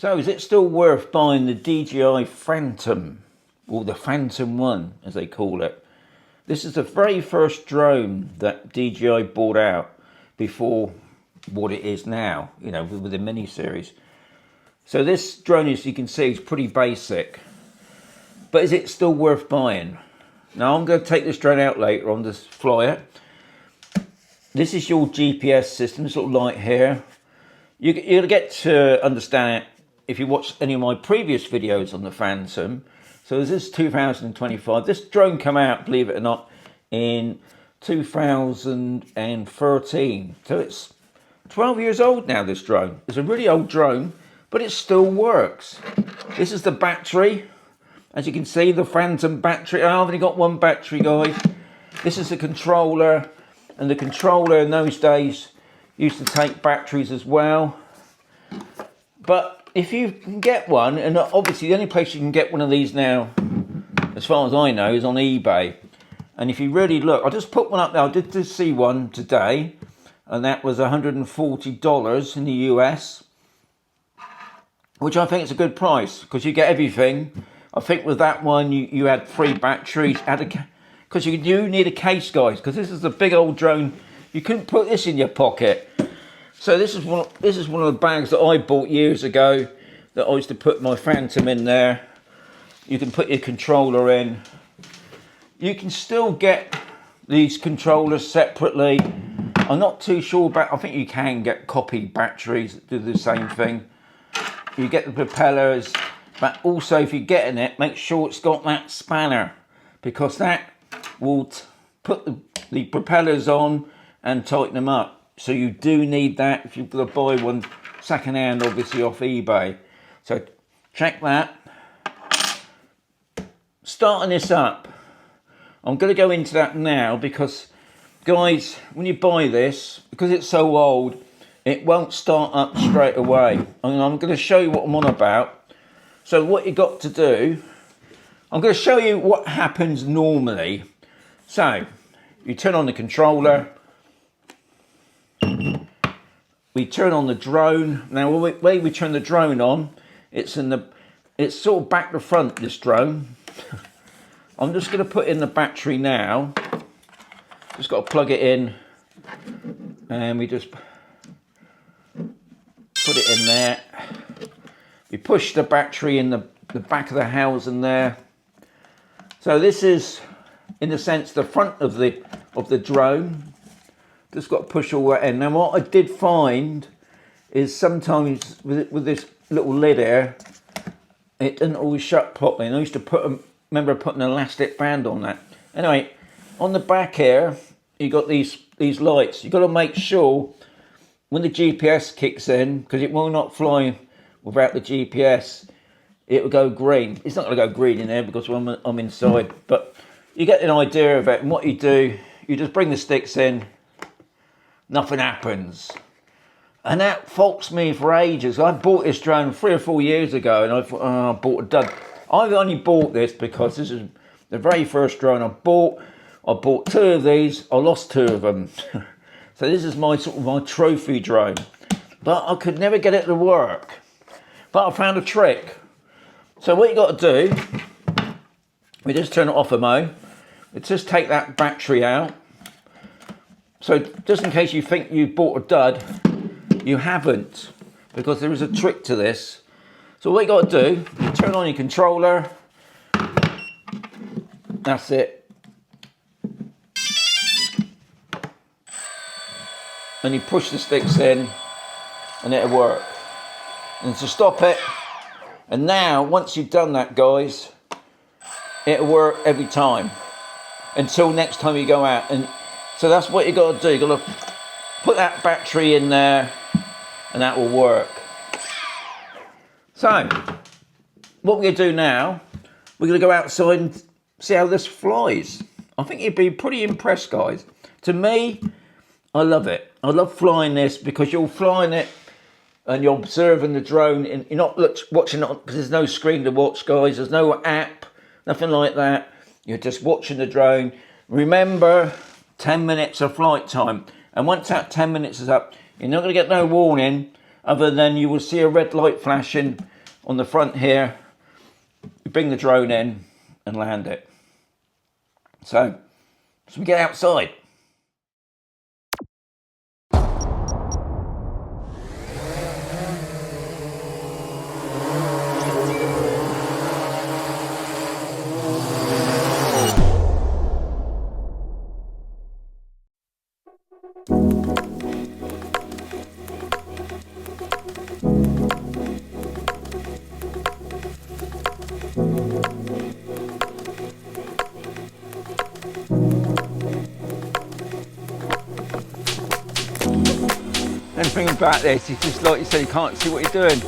So is it still worth buying the DJI Phantom, or the Phantom 1 as they call it? This is the very first drone that DJI bought out before what it is now, you know, with the mini series. So this drone, as you can see, is pretty basic, but is it still worth buying? Now I'm going to take this drone out later on to fly it. This is your GPS system, this little light here. You'll get to understand it if you watch any of my previous videos on the Phantom. So this is 2025. This drone came out, believe it or not, in 2013. So it's 12 years old now, this drone. It's a really old drone, but it still works. This is the battery. As you can see, the Phantom battery. I've only got one battery, guys. This is the controller. And the controller in those days used to take batteries as well. But if you can get one, and obviously the only place you can get one of these now, as far as I know, is on eBay. And if you really look, I just put one up there. I did just see one today, and that was $140 in the US, which I think is a good price because you get everything. I think with that one, you had 3 batteries, because you do need a case, guys, because this is a big old drone. You couldn't put this in your pocket. So this is one of the bags that I bought years ago that I used to put my Phantom in there. You can put your controller in. You can still get these controllers separately. I'm not too sure about, I think you can get copy batteries that do the same thing. You get the propellers, but also if you're getting it, make sure it's got that spanner, because that will put the propellers on and tighten them up. So you do need that if you're going to buy one second hand, obviously off eBay. So check that. Starting this up, I'm going to go into that now because, guys, when you buy this, because it's so old, it won't start up straight away. And I'm going to show you what I'm on about. So what you got to do, I'm going to show you what happens normally. So you turn on the controller. We turn on the drone. Now, the way we turn the drone on, it's sort of back to front, this drone. I'm just going to put in the battery now. Just got to plug it in, and we just put it in there. We push the battery in the back of the housing there. So this is, in a sense, the front of the drone. Just got to push all that in. Now what I did find is sometimes with this little lid here, it doesn't always shut properly. And I used to remember putting an elastic band on that. Anyway, on the back here, you got these lights. You've got to make sure when the GPS kicks in, because it will not fly without the GPS, it will go green. It's not going to go green in there because I'm inside, but you get an idea of it. And what you do, you just bring the sticks in. Nothing happens. And that foxed me for ages. I bought this drone 3 or 4 years ago, and I thought, oh, I bought a dud. I've only bought this because this is the very first drone I bought. I bought 2 of these. I lost 2 of them. So this is my sort of my trophy drone. But I could never get it to work. But I found a trick. So what you got to do, we just turn it off a mo. We just take that battery out. So just in case you think you bought a dud, you haven't, because there is a trick to this. So what you got to do, you turn on your controller. That's it. And you push the sticks in, and it'll work. And to stop it, and now once you've done that, guys, it'll work every time until next time you go out. And so that's what you got to do. You got to put that battery in there, and that will work. So what we're going to do now, we're going to go outside and see how this flies. I think you'd be pretty impressed, guys. To me, I love it. I love flying this because you're flying it and you're observing the drone, and you're not watching it because there's no screen to watch, guys. There's no app, nothing like that. You're just watching the drone. Remember, 10 minutes of flight time. And once that 10 minutes is up, you're not going to get no warning other than you will see a red light flashing on the front here, we bring the drone in and land it. So we get outside. Anything about this, it's just like you said, you can't see what you're doing.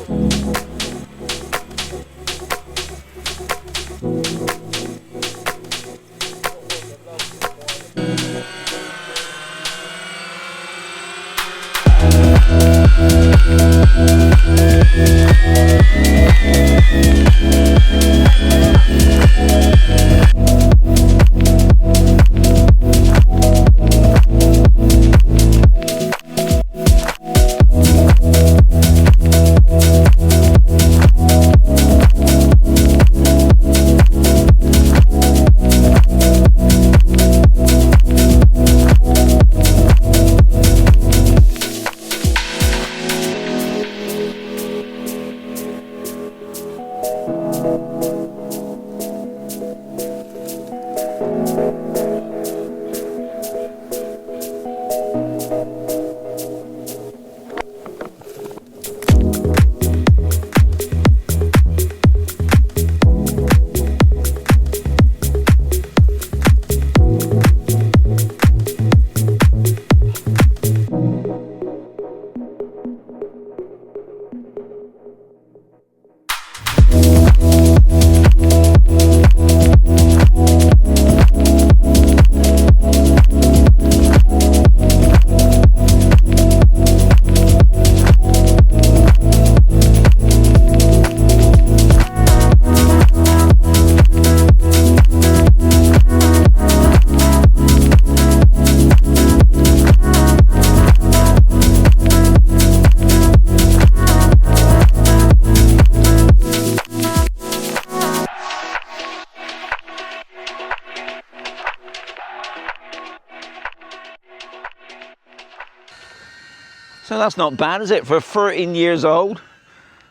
So that's not bad, is it? For 13 years old,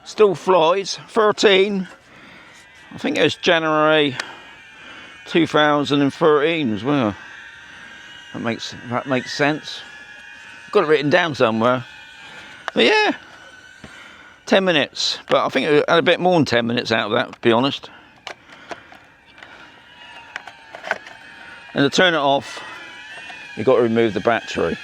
still flies. 13, I think it was January 2013 as well. That makes sense. Got it written down somewhere. But yeah, 10 minutes. But I think it had a bit more than 10 minutes out of that, to be honest. And to turn it off, you've got to remove the battery.